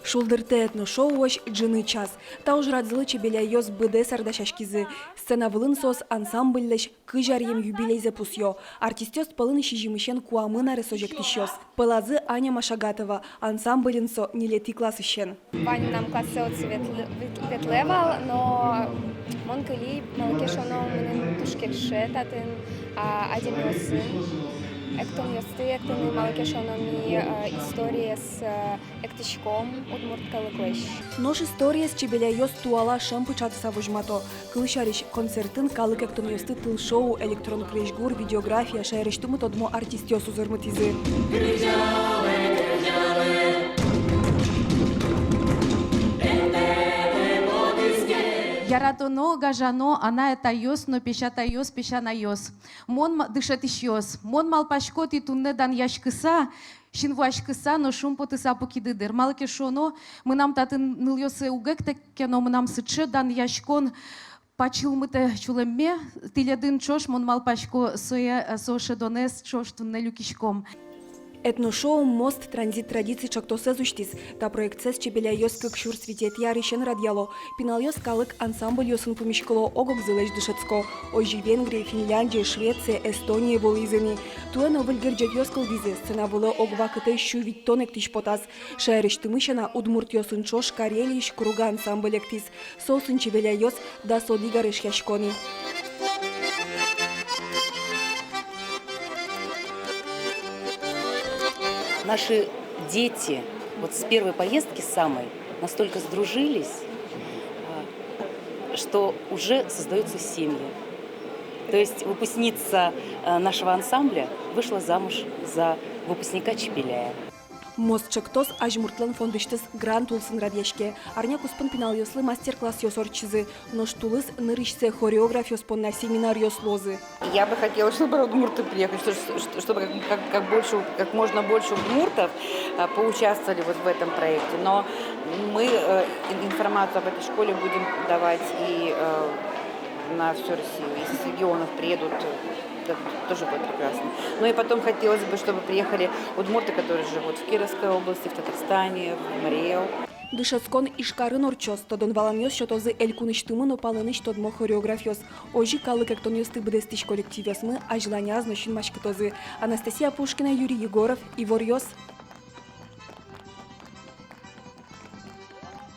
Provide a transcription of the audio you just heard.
Шулдырте этно-шоуаш джины час. Та уж радзылы чебеляйос БД сардашашкизы. Сцена вылын сос ансамбльлеш кыжарьем юбилейзе пусьё. Артистёс пылын шижимышен куамына ресожектищёс. Пылазы Аня Машагатова. Ансамбльнсо нелети классыщен. Ваня нам классы от ветлевал, но монкали малкешоно менен тушкерше татын один сын. Эктон ёсты, эктон малкешоно ми история с эктичком удмурткалыклыш. Нож история с чебеляйос туала шампы чатыса вожмато. Кылышариш концертын калык эктон ёсты тыл шоу, электрон крейшгур, видеография, шайрыштымы тодмо артистёс узырмытизы. Яратоно, гажано, она это йос, но пешата йос, пешана йос. Мон дышат ищёс. Мон малпашкот и тунне дан яшкыса, шинвашкыса, но шумпотыса покидыдыр. Малке шоно, мы нам татын ныльёсы угекте, кено мы нам сыче дан яшкон, пачилмыте чулемме, тилядын чош, мон малпашко соя соше донес чош тунне люкишком. Этношоу «Мост транзит традиций чактосе зуштис». Та проекцес чебеляйос как шур светет ярышен радиало. Пиналйос калык ансамбль йосын помешкало огок зылеш дышецко. Ожи Венгрия, Финляндия, Швеция, Эстония волизени. Туэ новель герджет йоскал дизе. Сцена было огва кытай щу вид тонек тиш потас. Шайрыш тымышена удмурт йосын чош карелиш круга ансамбль эктис. Соусын чебеляйос да содигарыш яшкони. Наши дети вот с первой поездки самой настолько сдружились, что уже создаются семьи. То есть выпускница нашего ансамбля вышла замуж за выпускника Чепеляя. Мост чактос ажмуртлан фондыштыс грант улсын радешке. Арня куспын пинал йослы мастер-класс йосорчизы. Но штулыс нырышце хореограф йоспон на семинар йослозы. Я бы хотела, чтобы удмурты приехали, чтобы как можно больше удмуртов поучаствовали вот в этом проекте. Но мы информацию об этой школе будем давать и на всю Россию. Если с регионов приедут, это тоже будет прекрасно. Ну и потом хотелось бы, чтобы приехали удмурты, которые живут в Кировской области, в Татарстане, в Мариэл. Дышецкон ишкарын орчос, тодон валамьос, щотозы элькуныштымын опалыныш тодмо хореографиос. Ожи калык эктон ёсты бдестиш коллективиос мы, а желания знощин машкатозы. Анастасия Пушкина, Юрий Егоров, Ивор Йос.